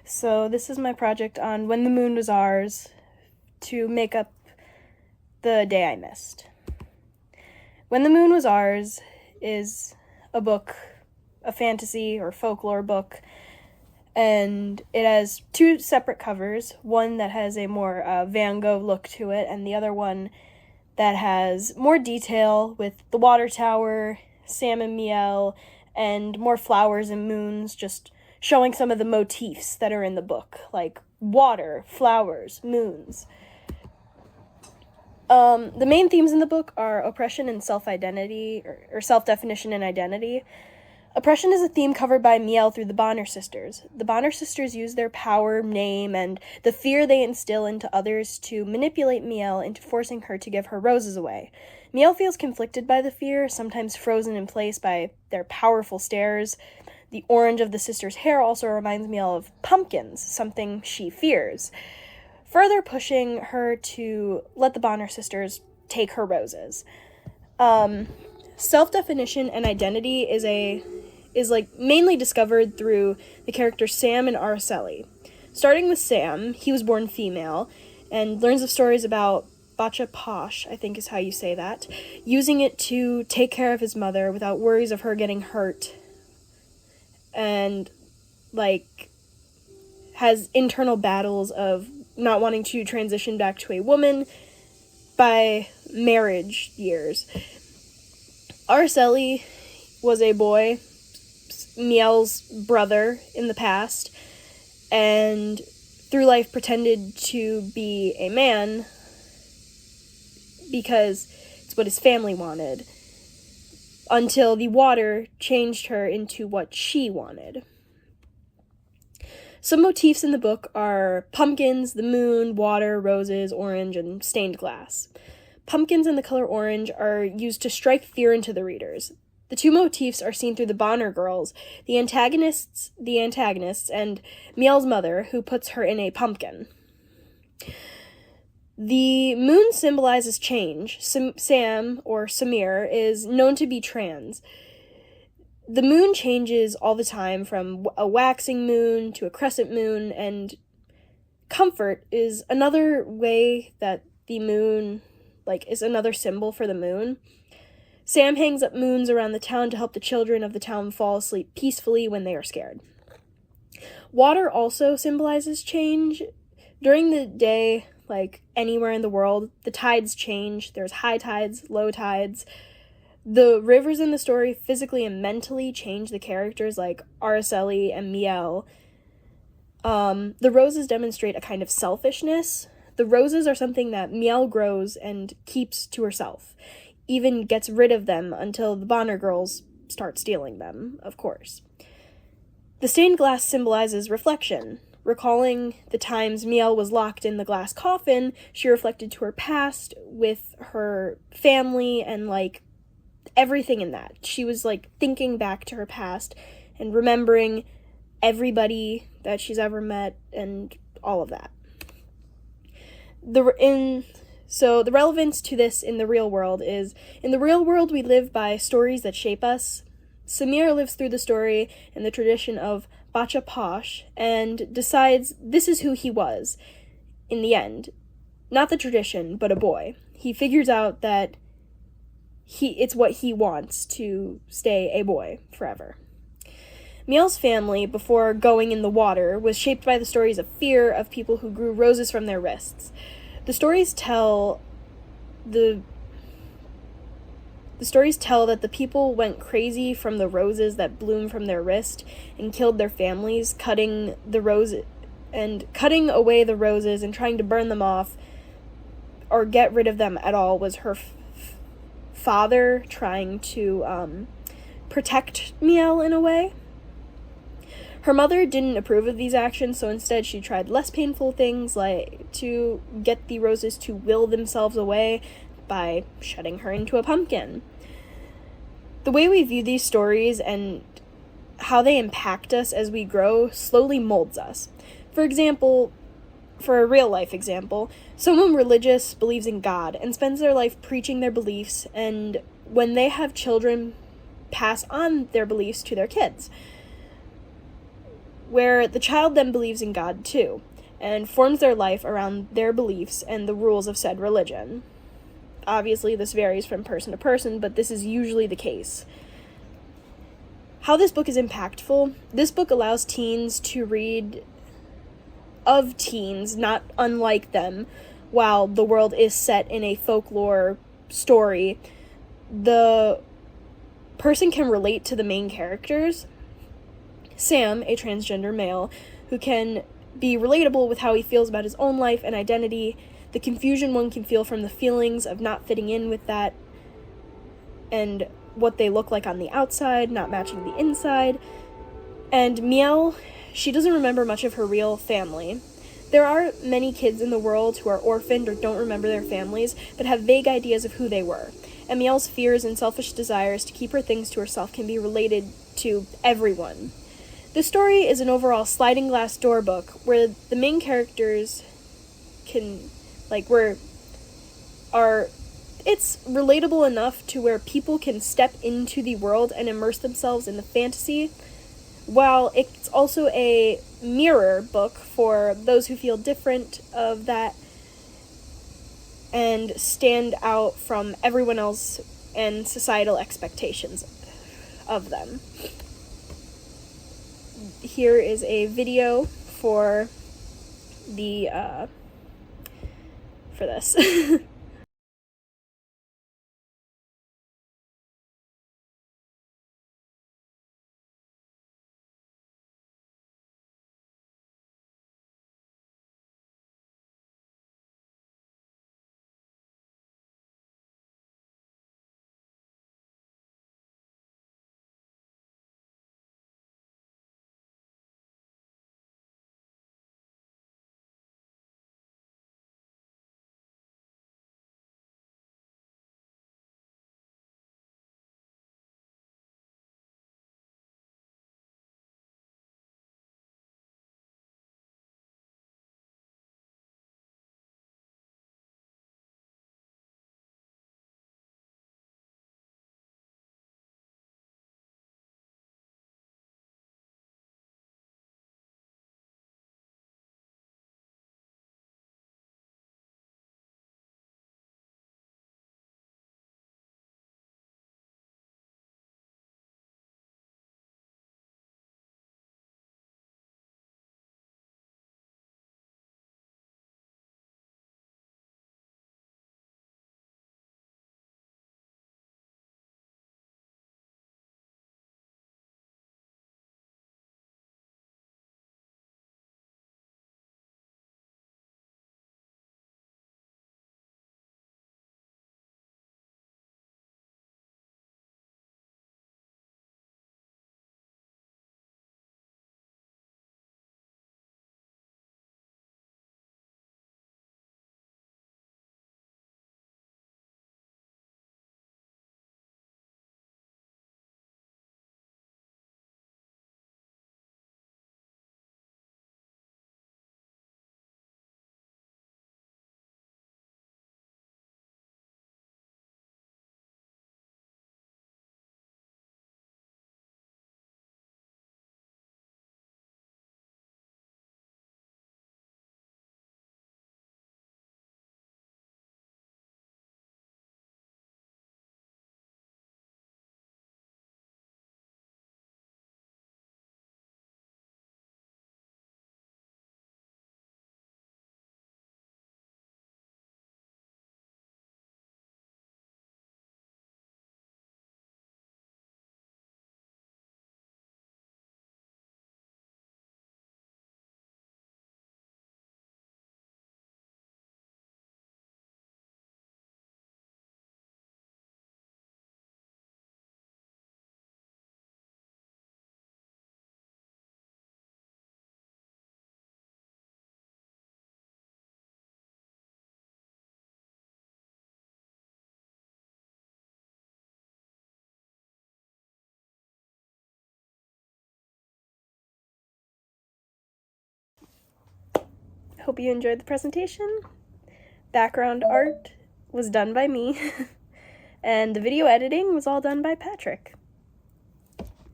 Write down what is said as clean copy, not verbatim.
So this is my project on When the Moon Was Ours to make up the day I missed. When the Moon Was Ours is a book, a fantasy or folklore book, and it has two separate covers, one that has a more Van Gogh look to it, and the other one that has more detail with the water tower, Sam and Miel, and more flowers and moons, just showing some of the motifs that are in the book, like water, flowers, moons. The main themes in the book are oppression and self-identity, or self-definition and identity. Oppression is a theme covered by Miel through the Bonner sisters. The Bonner sisters use their power, name, and the fear they instill into others to manipulate Miel into forcing her to give her roses away. Miel feels conflicted by the fear, sometimes frozen in place by their powerful stares. The orange of the sisters' hair also reminds Miel of pumpkins, something she fears, further pushing her to let the Bonner sisters take her roses. Self-definition and identity is mainly discovered through the characters Sam and Araceli. Starting with Sam, he was born female and learns of stories about Bacha Posh, I think is how you say that, using it to take care of his mother without worries of her getting hurt, and has internal battles of not wanting to transition back to a woman by marriage years. Araceli was a boy, Miel's brother in the past, and through life pretended to be a man because it's what his family wanted, until the water changed her into what she wanted. Some motifs in the book are pumpkins, the moon, water, roses, orange, and stained glass. Pumpkins and the color orange are used to strike fear into the readers. The two motifs are seen through the Bonner girls, the antagonists, and Miel's mother, who puts her in a pumpkin. The moon symbolizes change. Sam, or Samir, is known to be trans. The moon changes all the time, from a waxing moon to a crescent moon, and comfort is another way that the moon, is another symbol for the moon. Sam hangs up moons around the town to help the children of the town fall asleep peacefully when they are scared. Water also symbolizes change. During the day, anywhere in the world, the tides change. There's high tides, low tides. The rivers in the story physically and mentally change the characters, like Araceli and Miel. The roses demonstrate a kind of selfishness. The roses are something that Miel grows and keeps to herself, even gets rid of them until the Bonner girls start stealing them, of course. The stained glass symbolizes reflection. Recalling the times Miel was locked in the glass coffin, she reflected to her past with her family and, everything in that. She was, thinking back to her past and remembering everybody that she's ever met and all of that. So the relevance to this in the real world is, in the real world we live by stories that shape us. Samir lives through the story and the tradition of Bacha Posh and decides this is who he was in the end. Not the tradition, but a boy. He figures out that it's what he wants to stay a boy forever. Miel's family, before going in the water, was shaped by the stories of fear of people who grew roses from their wrists. The stories tell that the people went crazy from the roses that bloomed from their wrist and killed their families, cutting away the roses and trying to burn them off or get rid of them at all was her father trying to protect Miel in a way. Her mother didn't approve of these actions, so instead she tried less painful things, like to get the roses to will themselves away by shutting her into a pumpkin. The way we view these stories and how they impact us as we grow slowly molds us. For example, for a real-life example, someone religious believes in God and spends their life preaching their beliefs, and when they have children, pass on their beliefs to their kids. where the child then believes in God too, and forms their life around their beliefs and the rules of said religion. Obviously, this varies from person to person, but this is usually the case. How this book is impactful: this book allows teens to read of teens, not unlike them, while the world is set in a folklore story. The person can relate to the main characters. Sam, a transgender male, who can be relatable with how he feels about his own life and identity, the confusion one can feel from the feelings of not fitting in with that, and what they look like on the outside, not matching the inside. And Miel, she doesn't remember much of her real family. There are many kids in the world who are orphaned or don't remember their families, but have vague ideas of who they were. And Miel's fears and selfish desires to keep her things to herself can be related to everyone. The story is an overall sliding glass door book where the main characters can, it's relatable enough to where people can step into the world and immerse themselves in the fantasy, while it's also a mirror book for those who feel different of that and stand out from everyone else and societal expectations of them. Here is a video for this. Hope you enjoyed the presentation. Background art was done by me, and the video editing was all done by Patrick.